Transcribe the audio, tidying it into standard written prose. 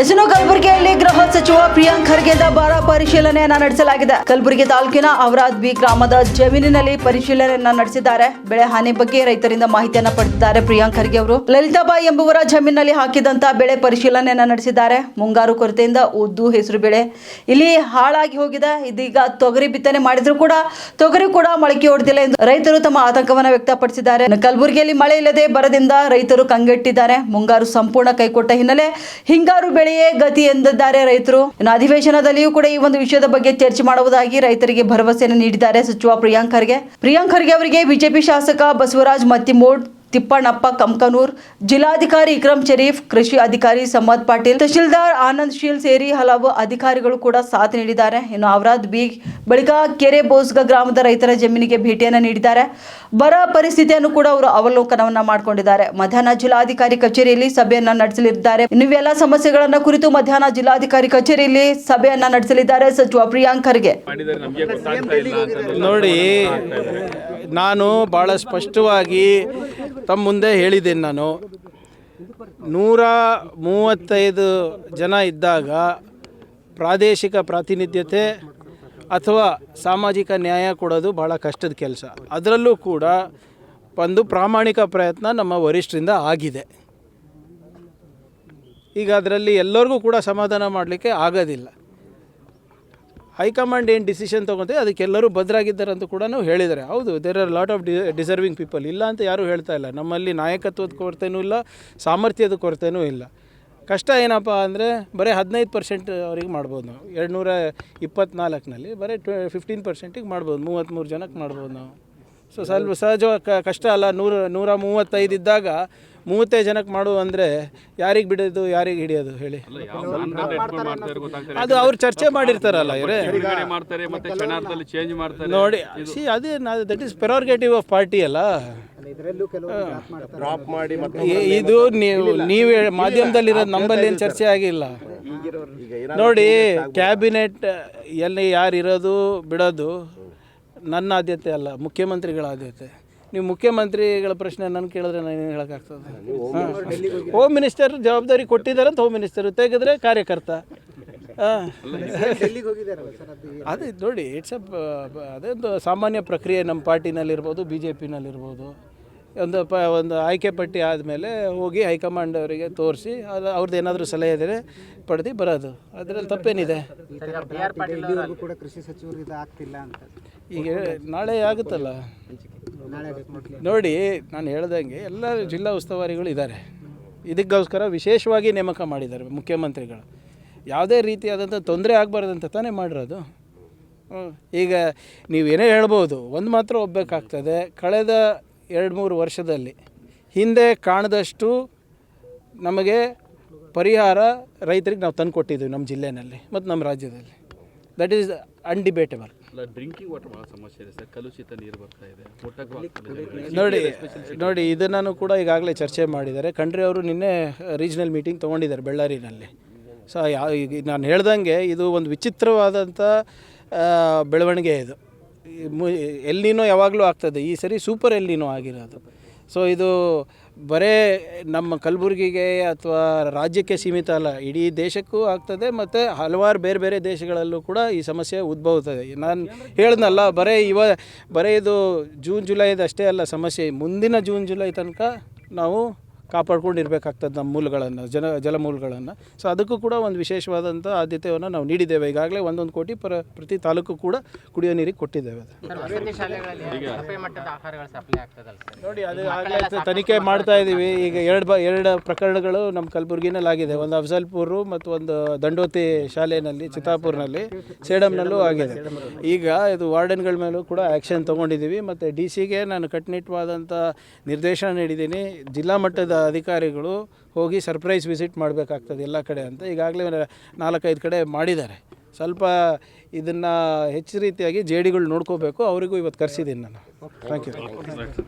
ಇನ್ನು ಕಲಬುರಗಿಯಲ್ಲಿ ಗೃಹ ಸಚಿವ ಪ್ರಿಯಾಂಕ್ ಖರ್ಗೆಯಿಂದ ಬರ ಪರಿಶೀಲನೆಯನ್ನ ನಡೆಸಲಾಗಿದೆ. ಕಲಬುರಗಿ ತಾಲೂಕಿನ ಔರಾದ್ ಬಿ ಗ್ರಾಮದ ಜಮೀನಿನಲ್ಲಿ ಪರಿಶೀಲನೆಯನ್ನ ನಡೆಸಿದ್ದಾರೆ. ಬೆಳೆ ಹಾನಿ ಬಗ್ಗೆ ರೈತರಿಂದ ಮಾಹಿತಿಯನ್ನ ಪಡೆದಿದ್ದಾರೆ ಪ್ರಿಯಾಂಕ್ ಖರ್ಗೆ ಅವರು. ಲಲಿತಾಬಾಯಿ ಎಂಬುವರ ಜಮೀನಿನಲ್ಲಿ ಹಾಕಿದಂತ ಬೆಳೆ ಪರಿಶೀಲನೆಯನ್ನ ನಡೆಸಿದ್ದಾರೆ. ಮುಂಗಾರು ಕೊರತೆಯಿಂದ ಉದ್ದು, ಹೆಸರು ಬೆಳೆ ಇಲ್ಲಿ ಹಾಳಾಗಿ ಹೋಗಿದೆ. ಇದೀಗ ತೊಗರಿ ಬಿತ್ತನೆ ಮಾಡಿದ್ರು ಕೂಡ ತೊಗರಿ ಕೂಡ ಮೊಳಕೆ ಹೊಡೆದಿಲ್ಲ ಎಂದು ರೈತರು ತಮ್ಮ ಆತಂಕವನ್ನ ವ್ಯಕ್ತಪಡಿಸಿದ್ದಾರೆ. ಕಲಬುರಗಿಯಲ್ಲಿ ಮಳೆ ಇಲ್ಲದೆ ಬರದಿಂದ ರೈತರು ಕಂಗೆಟ್ಟಿದ್ದಾರೆ. ಮುಂಗಾರು ಸಂಪೂರ್ಣ ಕೈಕೊಟ್ಟ ಹಿನ್ನೆಲೆ ಹಿಂಗಾರು ಬೆಳೆಯೇ ಗತಿ ಎಂದಿದ್ದಾರೆ ರೈತರು. ಇನ್ನು ಅಧಿವೇಶನದಲ್ಲಿಯೂ ಕೂಡ ಈ ಒಂದು ವಿಷಯದ ಬಗ್ಗೆ ಚರ್ಚೆ ಮಾಡುವುದಾಗಿ ರೈತರಿಗೆ ಭರವಸೆಯನ್ನು ನೀಡಿದ್ದಾರೆ ಸಚಿವ ಪ್ರಿಯಾಂಕ್ ಖರ್ಗೆ. ಪ್ರಿಯಾಂಕ್ ಖರ್ಗೆ ಅವರಿಗೆ ಬಿಜೆಪಿ ಶಾಸಕ ಬಸವರಾಜ್ ಮತ್ತಿಮೂಡ್, ತಿಪ್ಪಣ್ಣಪ್ಪ ಕಂಕನೂರ್, ಜಿಲ್ಲಾಧಿಕಾರಿ ಇಕ್ರಮ್ ಶರೀಫ್, ಕೃಷಿ ಅಧಿಕಾರಿ ಸಮದ್ ಪಾಟೀಲ್, ತಹಶೀಲ್ದಾರ್ ಆನಂದ್ ಶೀಲ್ ಸೇರಿ ಹಲವು ಅಧಿಕಾರಿಗಳು ಕೂಡ ಸಾಥ್ ನೀಡಿದ್ದಾರೆ. ಇನ್ನು ಔರಾದ್ ಬಿ ಬಳಿಕ ಕೆರೆ ಬೋಸ್ಗ ಗ್ರಾಮದ ರೈತರ ಜಮೀನಿಗೆ ಭೇಟಿಯನ್ನು ನೀಡಿದ್ದಾರೆ. ಬರ ಪರಿಸ್ಥಿತಿಯನ್ನು ಕೂಡ ಅವರು ಅವಲೋಕನವನ್ನ ಮಾಡಿಕೊಂಡಿದ್ದಾರೆ. ಮಧ್ಯಾಹ್ನ ಜಿಲ್ಲಾಧಿಕಾರಿ ಕಚೇರಿಯಲ್ಲಿ ಸಭೆಯನ್ನ ನಡೆಸಲಿದ್ದಾರೆ. ಇನ್ನು ಇವೆಲ್ಲ ಸಮಸ್ಯೆಗಳನ್ನ ಕುರಿತು ಮಧ್ಯಾಹ್ನ ಜಿಲ್ಲಾಧಿಕಾರಿ ಕಚೇರಿಯಲ್ಲಿ ಸಭೆಯನ್ನ ನಡೆಸಲಿದ್ದಾರೆ ಸಚಿವ ಪ್ರಿಯಾಂಕ್ ಖರ್ಗೆ. ನೋಡಿ, ನಾನು ಬಹಳ ಸ್ಪಷ್ಟವಾಗಿ ತಮ್ಮ ಮುಂದೆ ಹೇಳಿದ್ದೇನೆ. ನಾನು 135 ಜನ ಇದ್ದಾಗ ಪ್ರಾದೇಶಿಕ ಪ್ರಾತಿನಿಧ್ಯತೆ ಅಥವಾ ಸಾಮಾಜಿಕ ನ್ಯಾಯ ಕೊಡೋದು ಭಾಳ ಕಷ್ಟದ ಕೆಲಸ. ಅದರಲ್ಲೂ ಕೂಡ ಒಂದು ಪ್ರಾಮಾಣಿಕ ಪ್ರಯತ್ನ ನಮ್ಮ ವರಿಷ್ಠರಿಂದ ಆಗಿದೆ. ಈಗ ಅದರಲ್ಲಿ ಎಲ್ಲರಿಗೂ ಕೂಡ ಸಮಾಧಾನ ಮಾಡಲಿಕ್ಕೆ ಆಗೋದಿಲ್ಲ. ಹೈಕಮಾಂಡ್ ಏನು ಡಿಸಿಷನ್ ತೊಗೊತೀವಿ ಅದಕ್ಕೆಲ್ಲರೂ ಬದ್ಧರಾಗಿದ್ದಾರೆ ಅಂತ ಕೂಡ ಹೇಳಿದ್ದಾರೆ. ಹೌದು, there are lot of deserving people, ಇಲ್ಲ ಅಂತ ಯಾರೂ ಹೇಳ್ತಾ ಇಲ್ಲ. ನಮ್ಮಲ್ಲಿ ನಾಯಕತ್ವದ ಕೊರತೆನೂ ಇಲ್ಲ, ಸಾಮರ್ಥ್ಯದ ಕೊರತೆನೂ ಇಲ್ಲ. ಕಷ್ಟ ಏನಪ್ಪ ಅಂದರೆ ಬರೀ 15% ಅವ್ರಿಗೆ ಮಾಡ್ಬೋದು ನಾವು. 224ನಲ್ಲಿ ಬರೀ 15%ಗೆ ಮಾಡ್ಬೋದು, 33 ಜನಕ್ಕೆ ಮಾಡ್ಬೋದು ನಾವು. ಸೊ ಸ್ವಲ್ಪ ಸಹಜವಾಗಿ ಕಷ್ಟ ಅಲ್ಲ. 135 ಇದ್ದಾಗ 30 ಜನಕ್ಕೆ ಮಾಡು ಅಂದರೆ ಯಾರಿಗೆ ಬಿಡೋದು, ಯಾರಿಗೆ ಹಿಡಿಯೋದು ಹೇಳಿ? ಅದು ಅವ್ರು ಚರ್ಚೆ ಮಾಡಿರ್ತಾರಲ್ಲ ಇವರೇ ನೋಡಿ. ಅದೇ ದಟ್ ಈಸ್ ಪ್ರೆರೋಗೇಟಿವ್ ಆಫ್ ಪಾರ್ಟಿ ಅಲ್ಲ. ಇದು ನೀವು ಮಾಧ್ಯಮದಲ್ಲಿರೋದು, ನಂಬಲ್ಲಿ ಏನು ಚರ್ಚೆ ಆಗಿಲ್ಲ. ನೋಡಿ, ಕ್ಯಾಬಿನೆಟ್ ಎಲ್ಲಿ ಯಾರು ಇರೋದು ಬಿಡೋದು ನನ್ನ ಆದ್ಯತೆ ಅಲ್ಲ, ಮುಖ್ಯಮಂತ್ರಿಗಳ ಆದ್ಯತೆ. ನೀವು ಮುಖ್ಯಮಂತ್ರಿಗಳ ಪ್ರಶ್ನೆ ನಾನು ಕೇಳಿದ್ರೆ ನಾನು ಏನು ಹೇಳೋಕ್ಕಾಗ್ತದೆ? ಹೋಮ್ ಮಿನಿಸ್ಟರ್ ಜವಾಬ್ದಾರಿ ಕೊಟ್ಟಿದ್ದಾರೆ ಅಂತ ಹೋಮ್ ಮಿನಿಸ್ಟರ್ ತೆಗೆದ್ರೆ ಕಾರ್ಯಕರ್ತ. ಅದೇ ನೋಡಿ, ಇಟ್ಸ್ ಅದೊಂದು ಸಾಮಾನ್ಯ ಪ್ರಕ್ರಿಯೆ. ನಮ್ಮ ಪಾರ್ಟಿನಲ್ಲಿರ್ಬೋದು, ಬಿ ಜೆ ಪಿನಲ್ಲಿರ್ಬೋದು. ಒಂದು ಆಯ್ಕೆ ಪಟ್ಟಿ ಆದಮೇಲೆ ಹೋಗಿ ಹೈಕಮಾಂಡ್ ಅವರಿಗೆ ತೋರಿಸಿ ಅವ್ರದ್ದು ಏನಾದರೂ ಸಲಹೆ ಇದ್ದರೆ ಪಡೆದು ಬರೋದು. ಅದರಲ್ಲಿ ತಪ್ಪೇನಿದೆ? ಈಗ ನಾಳೆ ಆಗುತ್ತಲ್ಲ. ನೋಡಿ, ನಾನು ಹೇಳ್ದಂಗೆ ಎಲ್ಲ ಜಿಲ್ಲಾ ಉಸ್ತುವಾರಿಗಳು ಇದ್ದಾರೆ. ಇದಕ್ಕೋಸ್ಕರ ವಿಶೇಷವಾಗಿ ನೇಮಕ ಮಾಡಿದ್ದಾರೆ ಮುಖ್ಯಮಂತ್ರಿಗಳು. ಯಾವುದೇ ರೀತಿಯಾದಂಥ ತೊಂದರೆ ಆಗಬಾರ್ದಂತ ತಾನೇ ಮಾಡಿರೋದು. ಈಗ ನೀವೇನೇ ಹೇಳ್ಬೋದು, ಒಂದು ಮಾತ್ರ ಒಪ್ಪಬೇಕಾಗ್ತದೆ. ಕಳೆದ 2-3 ವರ್ಷದಲ್ಲಿ ಹಿಂದೆ ಕಾಣದಷ್ಟು ನಮಗೆ ಪರಿಹಾರ ರೈತರಿಗೆ ನಾವು ತಂದು ಕೊಟ್ಟಿದ್ದೀವಿ ನಮ್ಮ ಜಿಲ್ಲೆಯಲ್ಲಿ ಮತ್ತು ನಮ್ಮ ರಾಜ್ಯದಲ್ಲಿ. That is undebatable. Drinking water ಭಾಳ ಸಮಸ್ಯೆ ಇದೆ ಸರ್. ಕಲುಷಿತ ನೀರು ಬರ್ತಾ ಇದೆ. ನೋಡಿ ಇದನ್ನು ಕೂಡ ಈಗಾಗಲೇ ಚರ್ಚೆ ಮಾಡಿದ್ದಾರೆ. ಖಂಡ್ರೆ ಅವರು ನಿನ್ನೆ ರೀಜ್ನಲ್ ಮೀಟಿಂಗ್ ತೊಗೊಂಡಿದ್ದಾರೆ ಬೆಳ್ಳಾರಿನಲ್ಲಿ. ಸೊ ಈಗ ನಾನು ಹೇಳ್ದಂಗೆ ಇದು ಒಂದು ವಿಚಿತ್ರವಾದಂಥ ಬೆಳವಣಿಗೆ. ಇದು ಎಲ್ನಿನೋ ಯಾವಾಗಲೂ ಆಗ್ತದೆ, ಈ ಸರಿ ಸೂಪರ್ ಎಲ್ನಿನೋ ಆಗಿರೋದು. ಸೊ ಇದು ಬರೇ ನಮ್ಮ ಕಲಬುರಗಿಗೆ ಅಥವಾ ರಾಜ್ಯಕ್ಕೆ ಸೀಮಿತ ಅಲ್ಲ, ಇಡೀ ದೇಶಕ್ಕೂ ಆಗ್ತದೆ ಮತ್ತು ಹಲವಾರು ಬೇರೆ ಬೇರೆ ದೇಶಗಳಲ್ಲೂ ಕೂಡ ಈ ಸಮಸ್ಯೆ ಉದ್ಭವಿಸ್ತದೆ. ನಾನು ಹೇಳಿದ್ನಲ್ಲ, ಬರೀ ಇದು ಜೂನ್ ಜುಲೈದು ಅಷ್ಟೇ ಅಲ್ಲ ಸಮಸ್ಯೆ. ಮುಂದಿನ ಜೂನ್ ಜುಲೈ ತನಕ ನಾವು ಕಾಪಾಡ್ಕೊಂಡಿರ್ಬೇಕಾಗ್ತದೆ ನಮ್ಮ ಮೂಲಗಳನ್ನು, ಜಲಮೂಲಗಳನ್ನು. ಸೊ ಅದಕ್ಕೂ ಕೂಡ ಒಂದು ವಿಶೇಷವಾದಂಥ ಆದ್ಯತೆಯನ್ನು ನಾವು ನೀಡಿದ್ದೇವೆ. ಈಗಾಗಲೇ 1 ಕೋಟಿ ಪ್ರತಿ ತಾಲೂಕು ಕೂಡ ಕುಡಿಯೋ ನೀರಿಗೆ ಕೊಟ್ಟಿದ್ದೇವೆ. ನೋಡಿ, ಅದು ಆಗಲೇ ತನಿಖೆ ಮಾಡ್ತಾ ಇದ್ದೀವಿ. ಈಗ ಎರಡು ಪ್ರಕರಣಗಳು ನಮ್ಮ ಕಲಬುರಗಿನಲ್ಲಿ ಆಗಿದೆ. ಒಂದು ಅಫ್ಜಲ್ಪುರ ಮತ್ತು ಒಂದು ದಂಡೋತಿ ಶಾಲೆಯಲ್ಲಿ, ಚಿತ್ತಾಪುರ್ನಲ್ಲಿ, ಸೇಡಂನಲ್ಲೂ ಆಗಿದೆ. ಈಗ ಇದು ವಾರ್ಡನ್ಗಳ ಮೇಲೂ ಕೂಡ ಆ್ಯಕ್ಷನ್ ತೊಗೊಂಡಿದ್ದೀವಿ. ಮತ್ತು DC-ಗೆ ನಾನು ಕಟ್ಟುನಿಟ್ಟವಾದಂಥ ನಿರ್ದೇಶನ ನೀಡಿದ್ದೀನಿ. ಜಿಲ್ಲಾ ಮಟ್ಟದ ಅಧಿಕಾರಿಗಳು ಹೋಗಿ ಸರ್ಪ್ರೈಸ್ ವಿಸಿಟ್ ಮಾಡಬೇಕಾಗ್ತದೆ ಎಲ್ಲ ಕಡೆ ಅಂತ ಈಗಾಗಲೇ 4-5 ಕಡೆ ಮಾಡಿದ್ದಾರೆ. ಸ್ವಲ್ಪ ಇದನ್ನು ಹೆಚ್ಚು ರೀತಿಯಾಗಿ JDಗಳು ನೋಡ್ಕೋಬೇಕು. ಅವರಿಗೂ ಇವತ್ತು ಕರೆಸಿದ್ದೀನಿ ನಾನು. Thank you.